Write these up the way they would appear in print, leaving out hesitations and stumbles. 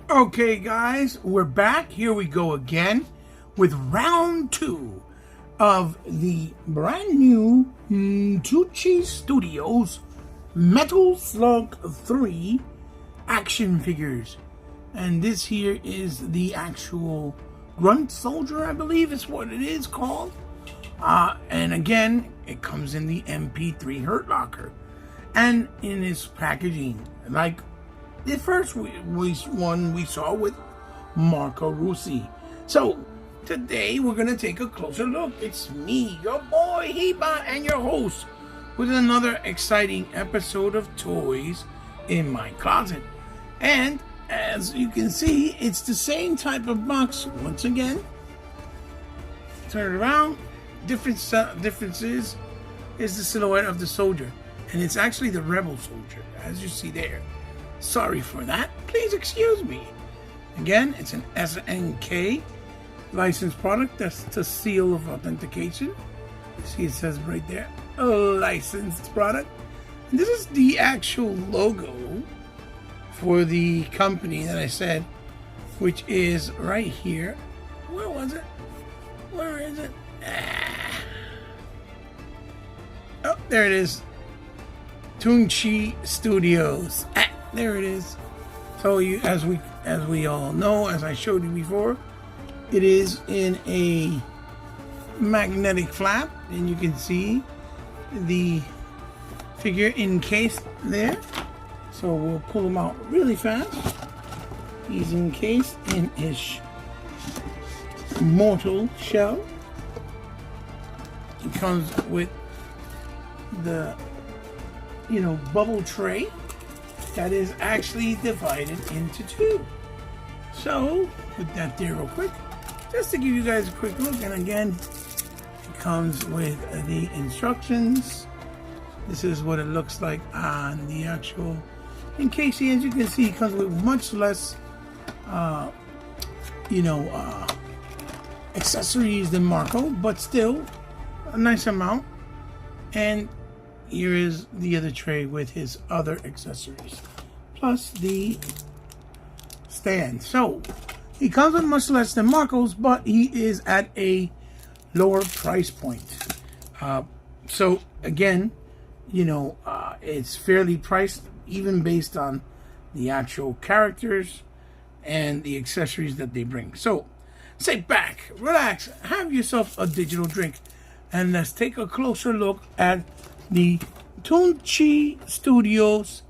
Okay, guys, we're back. Here we go again with round 2 of the brand new Tunshi Studios Metal Slug 3 action figures. And this here is the actual Grunt Soldier, I believe is what it is called. And again, it comes in the MP3 Hurt Locker. And in its packaging, like the first one we saw with Marco Rusi. So today we're going to take a closer look. It's me, your boy Heba, and your host with another exciting episode of Toys in My Closet. And as you can see, it's the same type of box once again. Turn it around. Differences is the silhouette of the soldier, and it's actually the rebel soldier, as you see there. Sorry for that. Please excuse me. Again, it's an SNK licensed product. That's the seal of authentication. You see it says right there, a licensed product. And this is the actual logo for the company that I said, which is right here. Where was it? Where is it? Oh, there it is. Tunshi Studios. There it is. So as we all know, as I showed you before, it is in a magnetic flap, and you can see the figure encased there. So we'll pull him out really fast. He's encased in his mortal shell. It comes with the bubble tray that is actually divided into 2. So put that there real quick, just to give you guys a quick look. And again, it comes with the instructions. This is what it looks like on the actual encasing. As you can see, it comes with much less accessories than Marco, but still a nice amount. And here is the other tray with his other accessories, plus the stand. So he comes with much less than Marco's, but he is at a lower price point. So again, it's fairly priced, even based on the actual characters and the accessories that they bring. So sit back, relax, have yourself a digital drink, and let's take a closer look at the Tunshi Studios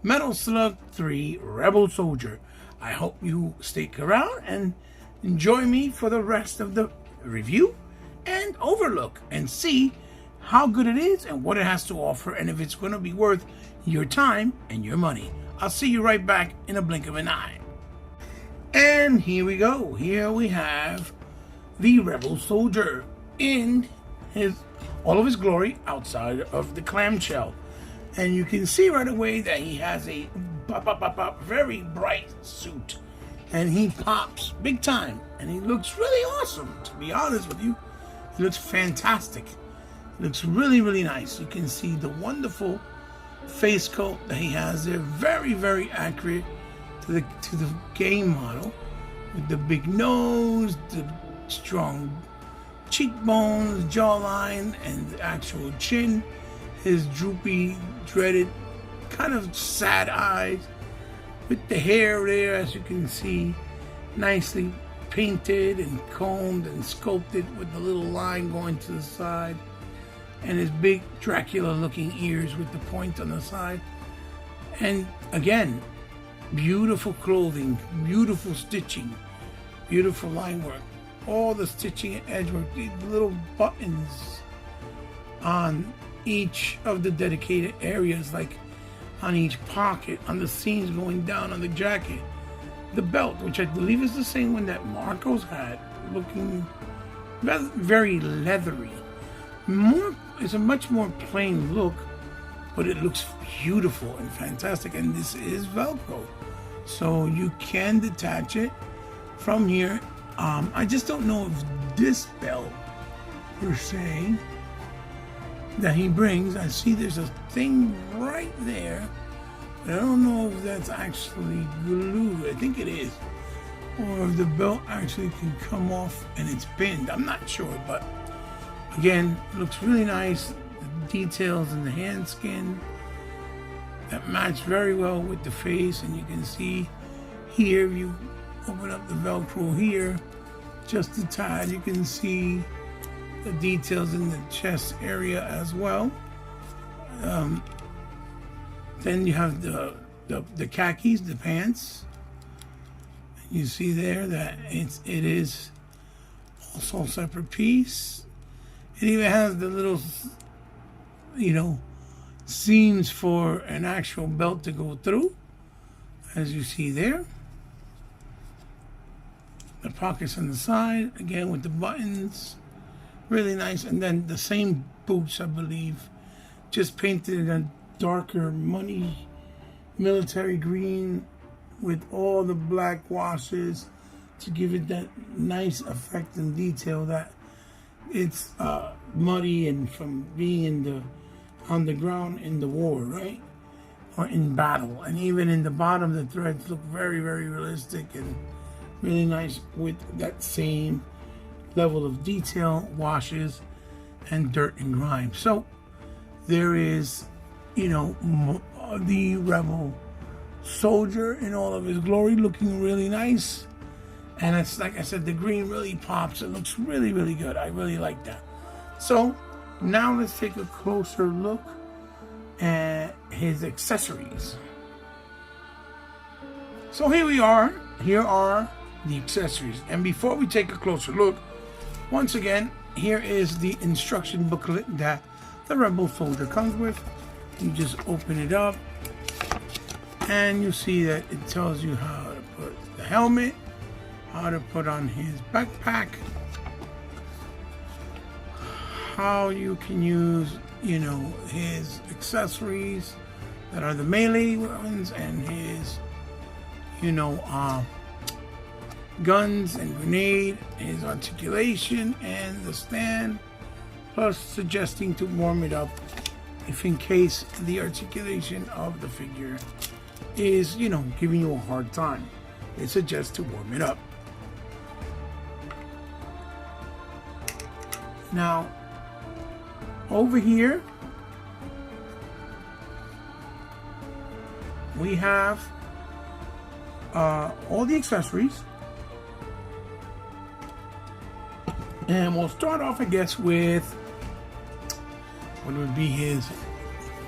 Metal Slug 3 Rebel Soldier. I hope you stick around and enjoy me for the rest of the review and overlook, and see how good it is and what it has to offer, and if it's going to be worth your time and your money. I'll see you right back in a blink of an eye. And here we go. Here we have the Rebel Soldier in all of his glory outside of the clamshell. And you can see right away that he has a very bright suit, and he pops big time, and he looks really awesome. To be honest with you, he looks fantastic. It looks really, really nice. You can see the wonderful face coat that he has there, very, very accurate to the game model, with the big nose, the strong cheekbones, jawline, and the actual chin, his droopy, dreaded, kind of sad eyes, with the hair there, as you can see, nicely painted and combed and sculpted, with the little line going to the side, and his big Dracula looking ears with the point on the side. And again, beautiful clothing, beautiful stitching, beautiful line work, all the stitching and edge work, these little buttons on each of the dedicated areas, like on each pocket, on the seams going down on the jacket, the belt, which I believe is the same one that Marco's had, looking very leathery. It's a much more plain look, but it looks beautiful and fantastic. And this is Velcro, so you can detach it from here. I just don't know if this belt, per se, that he brings, I see there's a thing right there But I don't know if that's actually glued. I think it is. Or if the belt actually can come off and it's pinned. I'm not sure, but again, it looks really nice. The details in the hand skin that match very well with the face, and you can see here, if you open up the Velcro here, just a tad, you can see the details in the chest area as well. Then you have the khakis, the pants. You see there that it is also a separate piece. It even has the little, seams for an actual belt to go through, as you see there. The pockets on the side, again with the buttons, really nice. And then the same boots, I believe, just painted in a darker money military green with all the black washes to give it that nice effect and detail that it's muddy and from being on the ground in the war, right? Or in battle. And even in the bottom, the threads look very, very realistic and really nice with that same level of detail, washes, and dirt and grime. So there is, the rebel soldier in all of his glory, looking really nice. And it's like I said, the green really pops. It looks really, really good. I really like that. So now let's take a closer look at his accessories. So here we are. Here are the accessories. And before we take a closer look, once again, here is the instruction booklet that the Rebel Soldier comes with. You just open it up and you see that it tells you how to put the helmet, how to put on his backpack, how you can use, his accessories that are the melee ones, and his, guns and grenade, his articulation and the stand, plus suggesting to warm it up if in case the articulation of the figure is, giving you a hard time. It suggests to warm it up. Now, over here, we have all the accessories. And we'll start off, I guess, with what would be his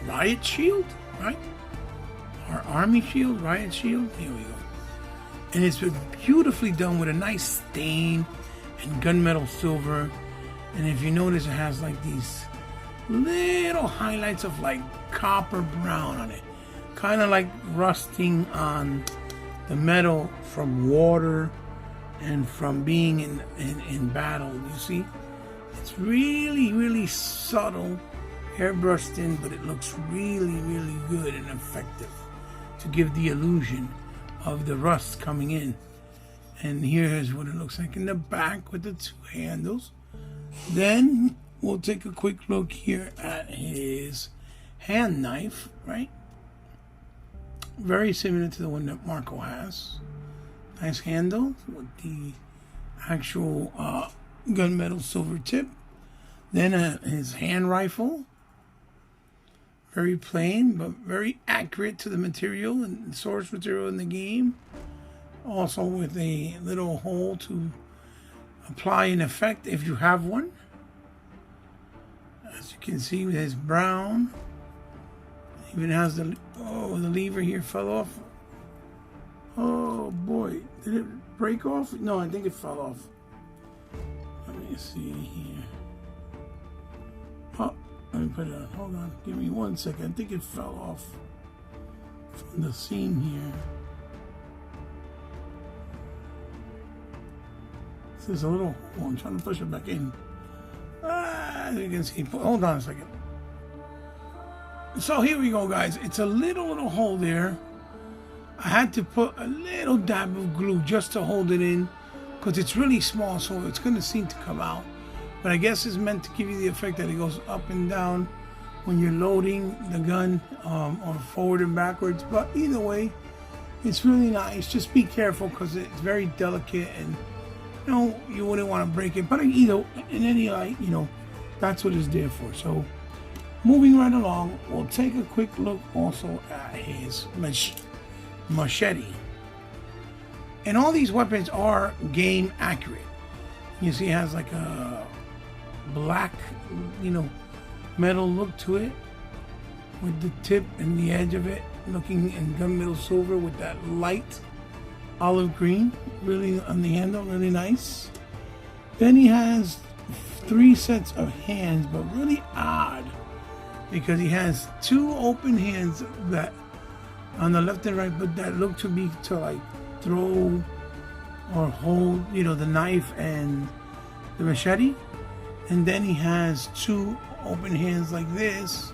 riot shield, right? Our army shield, riot shield. Here we go. And it's been beautifully done with a nice stain and gunmetal silver. And if you notice, it has like these little highlights of like copper brown on it. Kind of like rusting on the metal from water and from being in battle. You see? It's really, really subtle, airbrushed in, but it looks really, really good and effective to give the illusion of the rust coming in. And here's what it looks like in the back with the two handles. Then we'll take a quick look here at his hand knife, right? Very similar to the one that Marco has. Nice handle with the actual gunmetal silver tip. Then his hand rifle. Very plain, but very accurate to the material and source material in the game. Also with a little hole to apply an effect if you have one. As you can see, with his brown. Even has the lever here fell off. Oh boy, did it break off? No, I think it fell off. Let me see here. Oh, let me put it on. Hold on, give me 1 second. I think it fell off from the seam here. There's a little hole. I'm trying to push it back in. As you can see, hold on a second. So here we go, guys. It's a little hole there. I had to put a little dab of glue just to hold it in because it's really small, so it's going to seem to come out. But I guess it's meant to give you the effect that it goes up and down when you're loading the gun, or forward and backwards. But either way, it's really nice. Just be careful because it's very delicate, and you wouldn't want to break it. But either in any light, that's what it's there for. So moving right along, we'll take a quick look also at his machete. And all these weapons are game accurate. You see, it has like a black, metal look to it, with the tip and the edge of it looking in gunmetal silver with that light olive green, really on the handle, really nice. Then he has 3 sets of hands, but really odd, because he has 2 open hands that on the left and right, but that look to be to like throw or hold, the knife and the machete. And then he has 2 open hands like this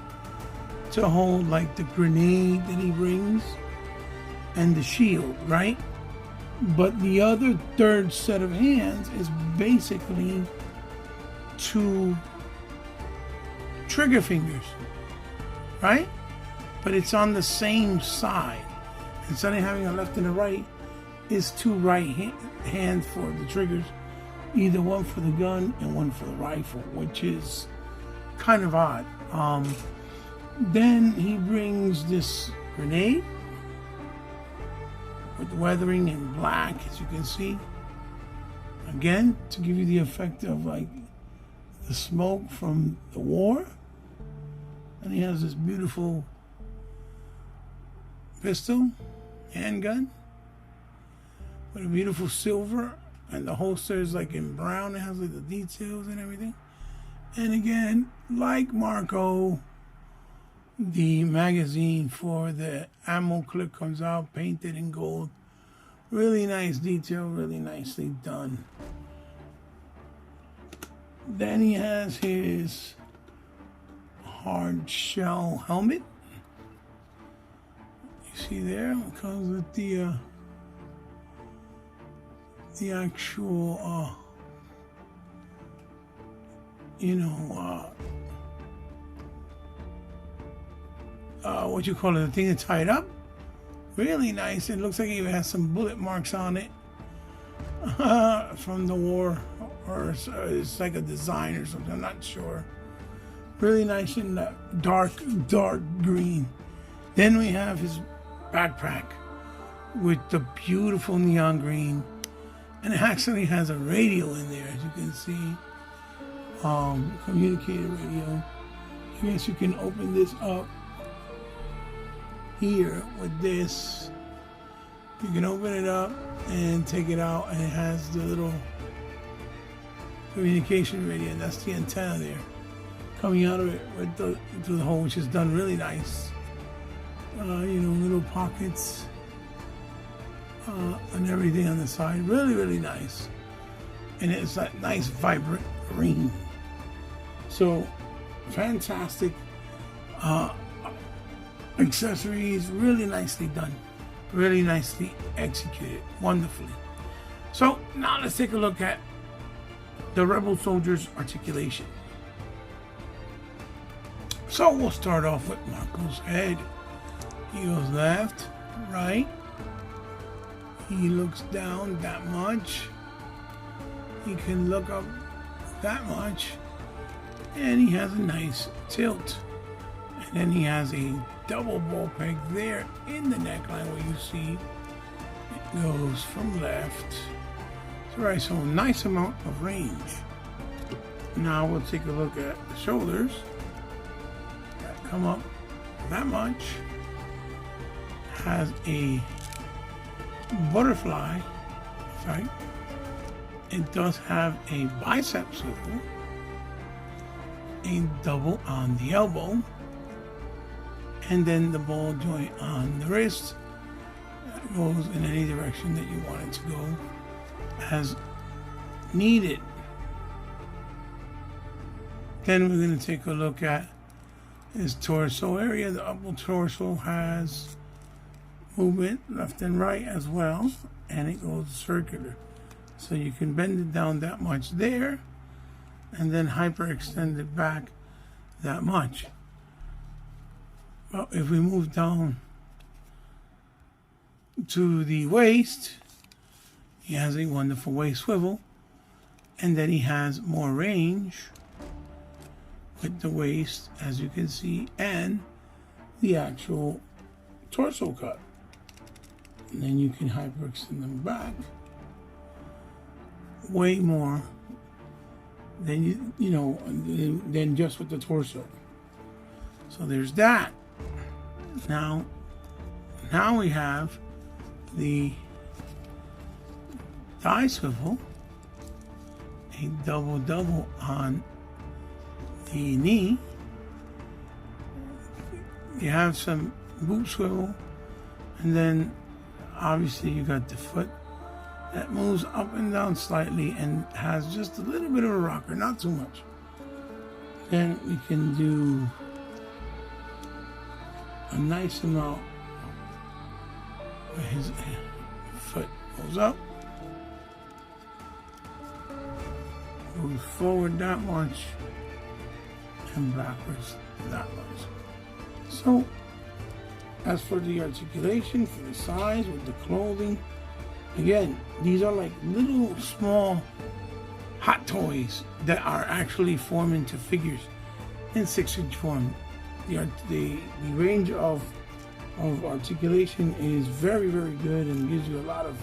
to hold like the grenade that he brings and the shield, right? But the other 3rd set of hands is basically 2 trigger fingers, right? But it's on the same side. Instead of having a left and a right, it's 2 right hands for the triggers, either one for the gun and one for the rifle, which is kind of odd. Then he brings this grenade with weathering in black, as you can see, again to give you the effect of like the smoke from the war. And he has this beautiful pistol, handgun, with a beautiful silver, and the holster is like in brown. It has like the details and everything. And again, like Marco, the magazine for the ammo clip comes out painted in gold. Really nice detail, really nicely done. Then he has his hard shell helmet. You see there, it comes with the actual what you call it, the thing that's tied up. Really nice. It looks like it even has some bullet marks on it from the war, or it's like a design or something, I'm not sure. Really nice in that dark green. Then we have his backpack with the beautiful neon green, and it actually has a radio in there, as you can see. Communicator radio. I guess you can open this up here with this. You can open it up and take it out, and it has the little communication radio, and that's the antenna there coming out of it with through the hole, which is done really nice. Little pockets and everything on the side, really nice. And it's that nice vibrant green. So fantastic accessories, really nicely done, really nicely executed, wonderfully. So now let's take a look at the Rebel Soldier's articulation. So we'll start off with Marco's head. He goes left, right. He looks down that much. He can look up that much. And he has a nice tilt. And then he has a double ball peg there in the neckline where you see it goes from left to right. So a nice amount of range. Now we'll take a look at the shoulders that come up that much. Has a butterfly effect. It does have a bicep swivel, a double on the elbow, and then the ball joint on the wrist that goes in any direction that you want it to go as needed. Then we're going to take a look at his torso area. The upper torso has movement left and right as well, and it goes circular. So you can bend it down that much there and then hyperextend it back that much. Well, if we move down to the waist, he has a wonderful waist swivel, and then he has more range with the waist, as you can see, and the actual torso cut. And then you can hyperextend them back way more than than just with the torso. So there's that. Now we have the thigh swivel, a double on the knee. You have some boot swivel, and then obviously you got the foot that moves up and down slightly and has just a little bit of a rocker, not too much. Then we can do a nice amount where his foot goes up, goes forward that much, and backwards that much. So, as for the articulation, for the size with the clothing, again, these are like little small hot toys that are actually formed into figures in 6-inch form. The range of articulation is very, very good and gives you a lot of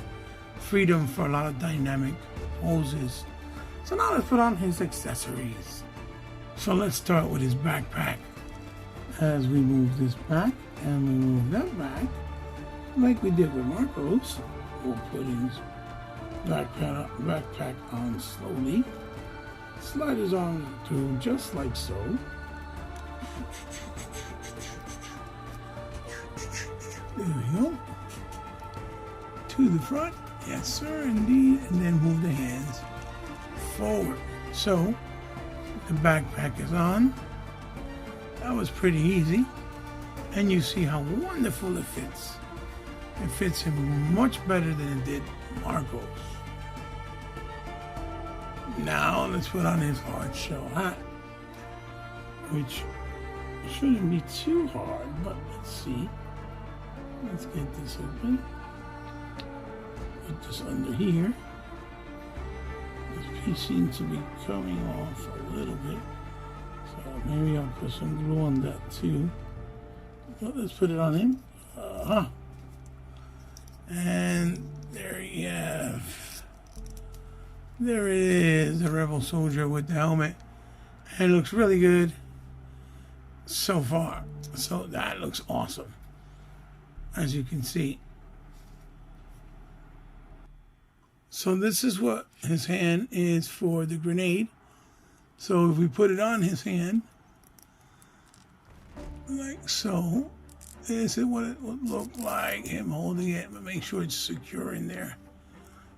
freedom for a lot of dynamic poses. So now let's put on his accessories. So let's start with his backpack. As we move this back and we move that back, like we did with Marcos, we'll put his backpack on slowly. Slide his arms through just like so. There we go. To the front. Yes, sir, indeed. And then move the hands forward. So, the backpack is on. That was pretty easy. And you see how wonderful it fits. It fits him much better than it did Marcos. Now, let's put on his hard shell hat, which shouldn't be too hard, but let's see. Let's get this open. Put this under here. This piece seems to be coming off a little bit, so maybe I'll put some glue on that too. But let's put it on him. And there you have. There it is, the rebel soldier with the helmet. And it looks really good so far. So that looks awesome, as you can see. So this is what his hand is for the grenade. So if we put it on his hand, like so, this is what it would look like, him holding it, but make sure it's secure in there.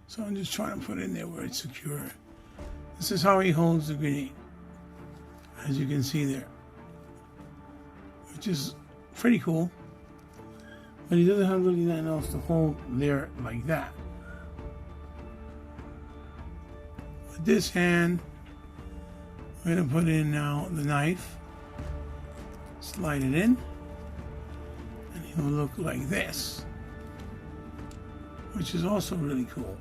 So I'm just trying to put it in there where it's secure. This is how he holds the grenade, as you can see there, which is pretty cool. But he doesn't have really nothing else to hold there like that. With this hand, we're going to put in now the knife, slide it in, and it will look like this, which is also really cool.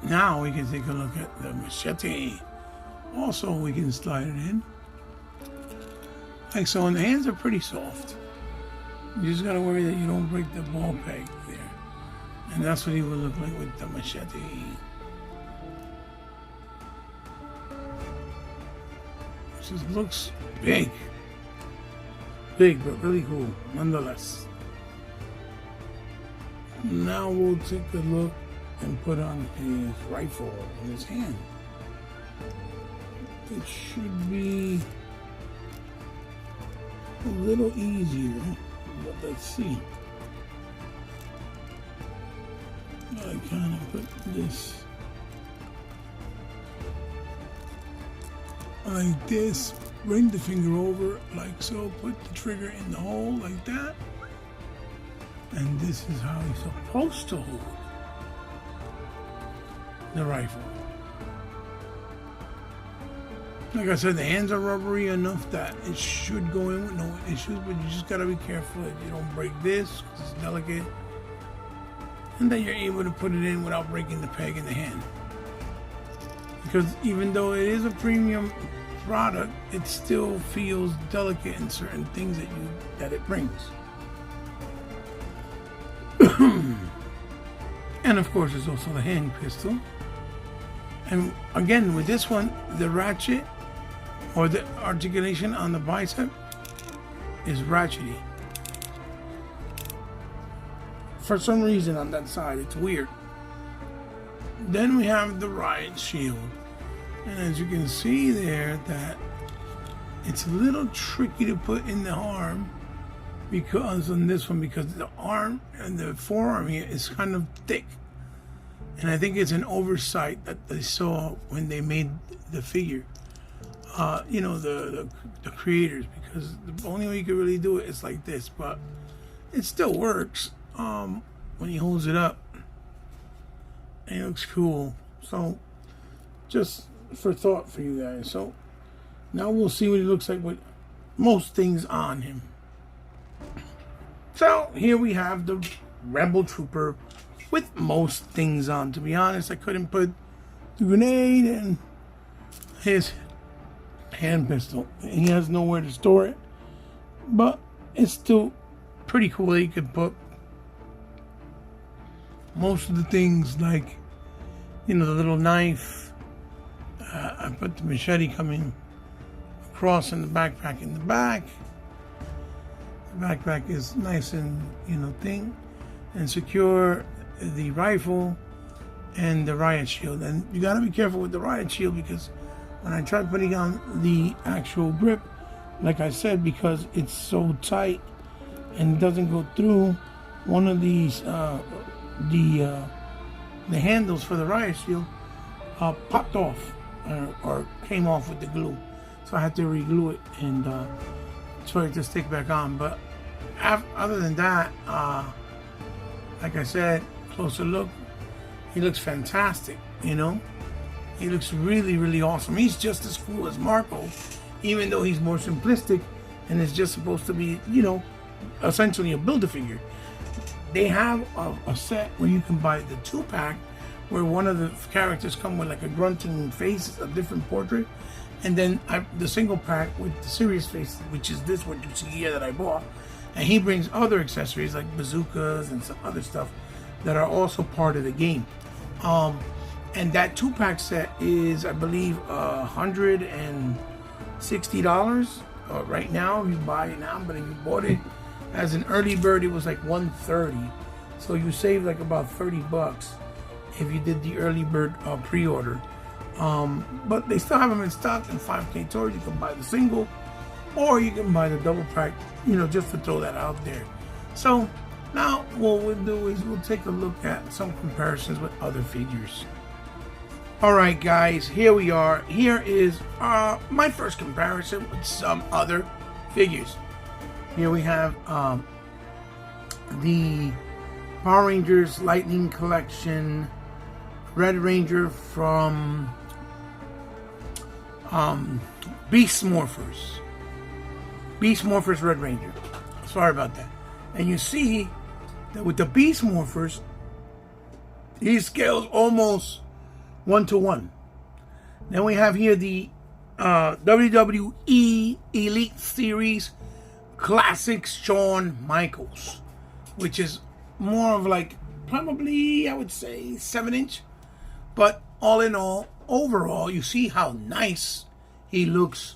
Now we can take a look at the machete. Also, we can slide it in, like so, and the hands are pretty soft. You just gotta worry that you don't break the ball peg there. And that's what he will look like with the machete. It just looks big. Big, but really cool, nonetheless. Now we'll take a look and put on his rifle in his hand. It should be a little easier, but let's see. I kind of put this like this, bring the finger over like so, put the trigger in the hole like that, and this is how he's supposed to hold the rifle. Like I said, the hands are rubbery enough that it should go in with no issues, but you just gotta be careful that you don't break this, because it's delicate. And that you're able to put it in without breaking the peg in the hand. Because even though it is a premium product, it still feels delicate in certain things that it brings. And of course, there's also the hand pistol. And again, with this one, the ratchet or the articulation on the bicep is ratchety. For some reason on that side, it's weird. Then we have the riot shield. And as you can see there, that it's a little tricky to put in the arm because on this one, because the arm and the forearm here is kind of thick. And I think it's an oversight that they saw when they made the figure. You know, the creators, because the only way you could really do it is like this, but it still works when he holds it up. And it looks cool. So just for thought for you guys. So now we'll see what he looks like with most things on him. So here we have the Rebel Trooper with most things on. To be honest, I couldn't put the grenade and his hand pistol. He has nowhere to store it, but it's still pretty cool that you could put most of the things, like, you know, the little knife. I put the machete coming across in the backpack in the back. The backpack is nice and, you know, thin and secure. The rifle and the riot shield. And you gotta be careful with the riot shield, because when I tried putting on the actual grip, like I said, because it's so tight and doesn't go through, one of these the handles for the riot shield popped off or came off with the glue, so I had to re-glue it and try to stick back on. But other than that, like I said, closer look, he looks fantastic. You know, he looks really, really awesome. He's just as cool as Marco, even though he's more simplistic and is just supposed to be, you know, essentially a Build-A-Figure. They have a set where you can buy the 2-pack, where one of the characters come with like a grunting face, a different portrait, and then the single pack with the serious face, which is this what you see here that I bought. And he brings other accessories like bazookas and some other stuff that are also part of the game. And that 2-pack set is, I believe, $160 right now if you buy it now. But if you bought it as an early bird, it was like $130. So you save like about $30 if you did the early bird pre-order. But they still have them in stock in 5K toys. You can buy the single, or you can buy the double pack, you know, just to throw that out there. So now what we'll do is we'll take a look at some comparisons with other figures. Alright guys, here we are. Here is my first comparison with some other figures. Here we have the Power Rangers Lightning Collection Red Ranger from Beast Morphers Red Ranger. Sorry about that. And you see that with the Beast Morphers, he scales almost 1-to-1. Then we have here the WWE Elite Series Classic Shawn Michaels, which is more of like probably, I would say, 7-inch. But all in all, overall, you see how nice he looks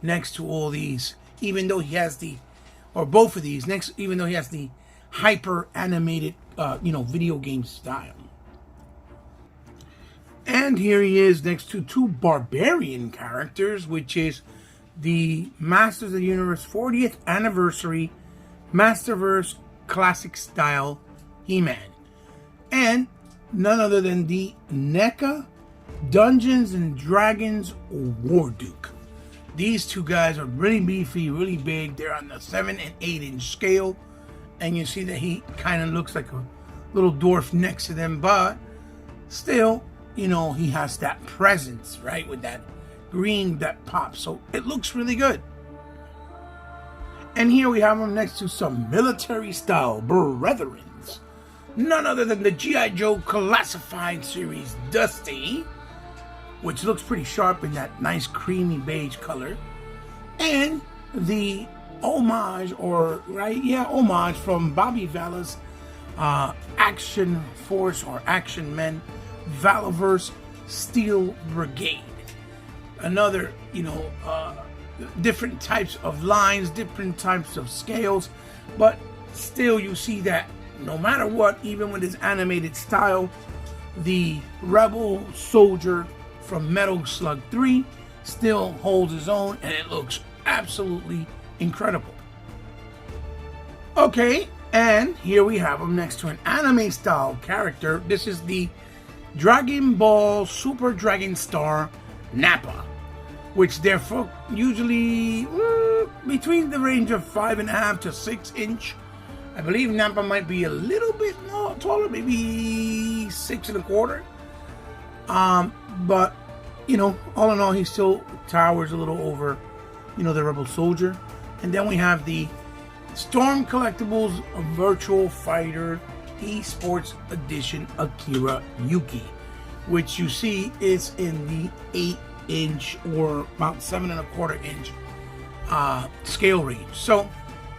next to all these, even though he has the, or both of these, even though he has the hyper animated, video game style. And here he is next to two Barbarian characters, which is the Masters of the Universe 40th Anniversary Masterverse Classic Style He-Man. And none other than the NECA Dungeons and Dragons War Duke. These two guys are really beefy, really big. They're on the 7 and 8-inch scale. And you see that he kind of looks like a little dwarf next to them. But still, he has that presence, right? With green that pops. So it looks really good. And here we have him next to some military-style brethrens. None other than the G.I. Joe Classified Series Dusty, which looks pretty sharp in that nice creamy beige color. And the homage from Bobby Vala's Action Force or Action Men Valaverse Steel Brigade. Another, different types of lines, different types of scales, but still you see that no matter what, even with his animated style, the Rebel Soldier from Metal Slug 3 still holds his own, and it looks absolutely incredible. Okay, and here we have him next to an anime style character. This is the Dragon Ball Super Dragon Star Nappa, which therefore usually between the range of 5.5 to 6 inch. I believe Nappa might be a little bit more taller, maybe 6.25. But all in all, he still towers a little over, the Rebel Soldier. And then we have the Storm Collectibles Virtual Fighter Esports Edition Akira Yuki, which you see is in the 8-inch or about 7.25 inch scale range. So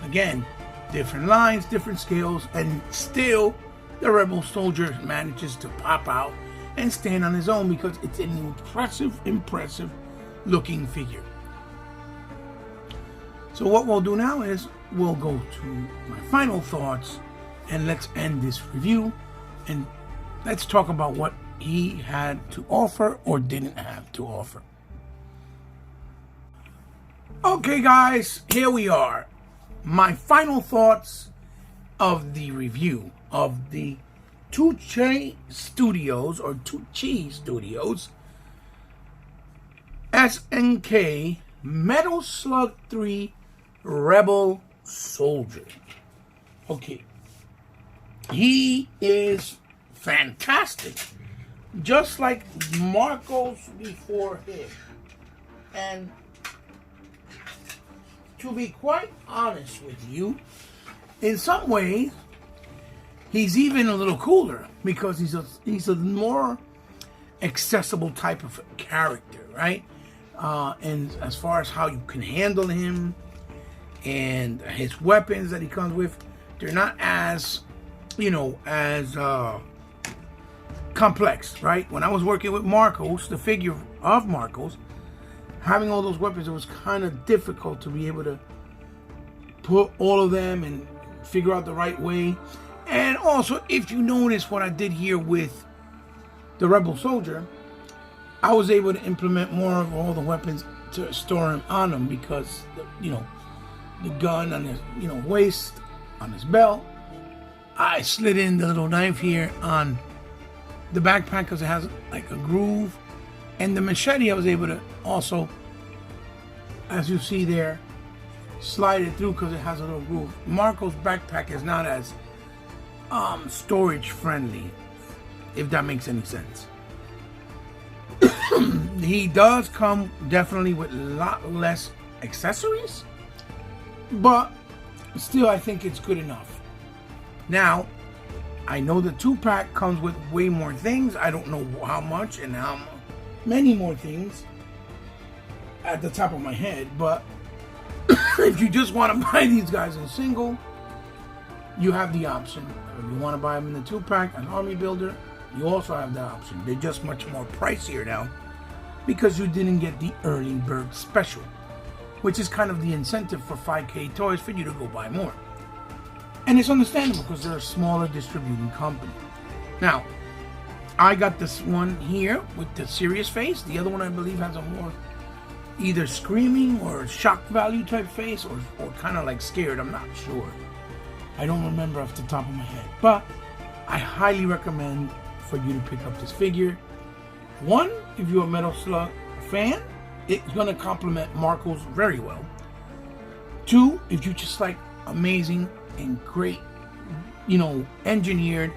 again, different lines, different scales, and still the Rebel Soldier manages to pop out and stand on his own because it's an impressive looking figure. So what we'll do now is we'll go to my final thoughts, and let's end this review and let's talk about what he had to offer or didn't have to offer. Okay guys, here we are. My final thoughts of the review of the tunshi Studios SNK Metal Slug 3 Rebel Soldier. Okay. He is fantastic. Just like Marcos before him. And to be quite honest with you, in some ways, he's even a little cooler because he's a more accessible type of character, right? And as far as how you can handle him and his weapons that he comes with, they're not as, complex, right? When I was working with Marcos, the figure of Marcos, having all those weapons, it was kind of difficult to be able to put all of them and figure out the right way. And also, if you notice what I did here with the Rebel Soldier, I was able to implement more of all the weapons to store him on him because, the gun on his, waist, on his belt. I slid in the little knife here on the backpack because it has like a groove. And the machete I was able to also, as you see there, slide it through because it has a little groove. Marco's backpack is not as storage friendly, if that makes any sense. He does come definitely with a lot less accessories, but still I think it's good enough. Now, I know the 2-pack comes with way more things. I don't know how much and how many more things at the top of my head, but if you just want to buy these guys in single, you have the option. If you want to buy them in the 2-pack, an army builder, you also have the option. They're just much more pricier now because you didn't get the early bird special, which is kind of the incentive for 5K Toys for you to go buy more. And it's understandable because they're a smaller distributing company. Now, I got this one here with the serious face. The other one I believe has a more either screaming or shock value type face or kind of like scared. I'm not sure. I don't remember off the top of my head. But I highly recommend for you to pick up this figure. One, if you're a Metal Slug fan, it's going to complement Marcos very well. Two, if you just like amazing and great, engineered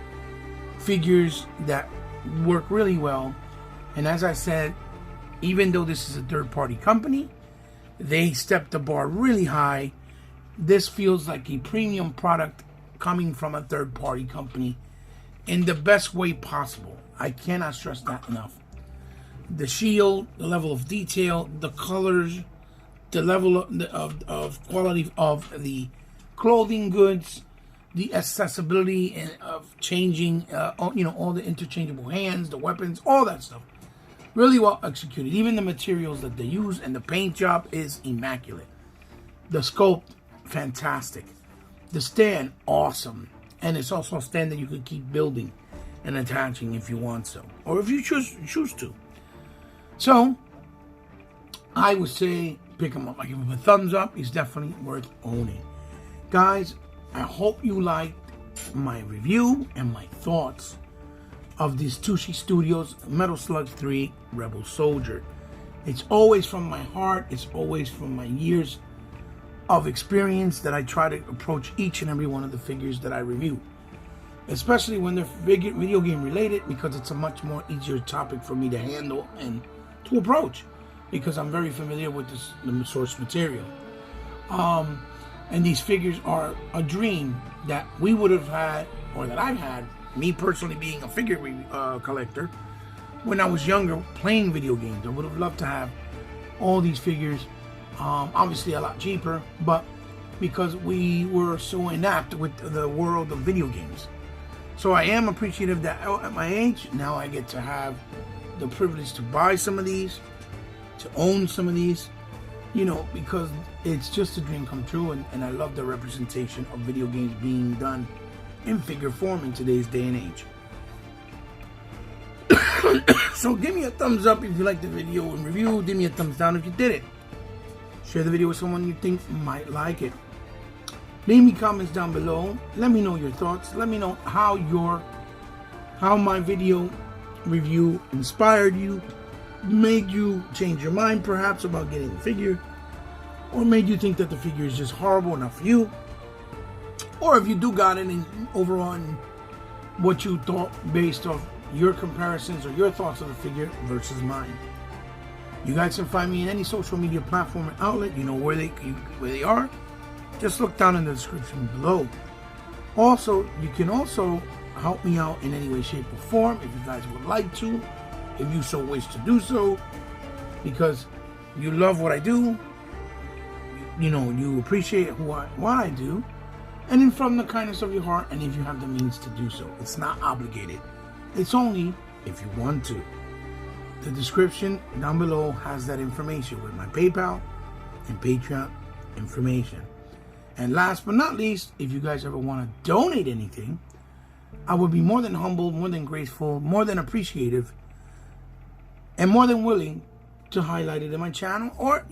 figures that work really well. And as I said, even though this is a third-party company, they stepped the bar really high. This feels like a premium product coming from a third-party company in the best way possible. I cannot stress that enough. The shield, the level of detail, the colors, the level of quality of the clothing goods, the accessibility of changing, all the interchangeable hands, the weapons, all that stuff. Really well executed. Even the materials that they use and the paint job is immaculate. The sculpt, fantastic. The stand, awesome. And it's also a stand that you could keep building and attaching if you want so. Or if you choose to. So, I would say pick him up. I give him a thumbs up. He's definitely worth owning. Guys, I hope you liked my review and my thoughts of this Tunshi Studios Metal Slug 3 Rebel Soldier. It's always from my heart. It's always from my years of experience that I try to approach each and every one of the figures that I review. Especially when they're video game related, because it's a much more easier topic for me to handle and to approach, because I'm very familiar with the source material. And these figures are a dream that we would have had, or that I've had, me personally being a figure collector, when I was younger playing video games. I would have loved to have all these figures, obviously a lot cheaper, but because we were so inept with the world of video games. So I am appreciative that at my age, now I get to have the privilege to buy some of these, to own some of these, because it's just a dream come true, and I love the representation of video games being done in figure form in today's day and age. So give me a thumbs up if you liked the video and review. Give me a thumbs down if you did it. Share the video with someone you think might like it. Leave me comments down below. Let me know your thoughts. Let me know how my video review inspired you, made you change your mind perhaps about getting the figure, or made you think that the figure is just horrible, not for you. Or if you do got it, and overall what you thought based off your comparisons or your thoughts of the figure versus mine. You guys can find me in any social media platform and outlet. You know where they are. Just look down in the description below. Also, you can also help me out in any way, shape, or form if you guys would like to, if you so wish to do so, because you love what I do. You appreciate what I do, and then from the kindness of your heart, and if you have the means to do so. It's not obligated. It's only if you want to. The description down below has that information with my PayPal and Patreon information. And last but not least, if you guys ever want to donate anything, I would be more than humble, more than grateful, more than appreciative, and more than willing to highlight it in my channel, or,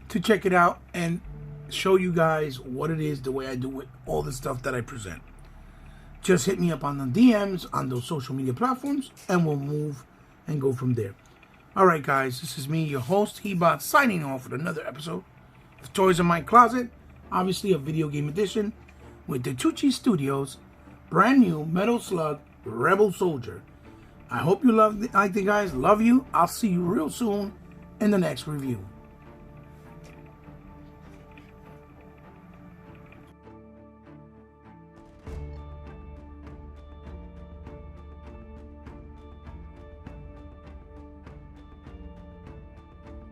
to check it out and show you guys what it is the way I do with all the stuff that I present. Just hit me up on the DMs on those social media platforms, and we'll move and go from there. Alright guys, this is me, your host, Hebot, signing off with another episode of Toys in My Closet. Obviously a video game edition with the Tunshi Studios brand new Metal Slug Rebel Soldier. I hope you liked it, guys. Love you. I'll see you real soon in the next review.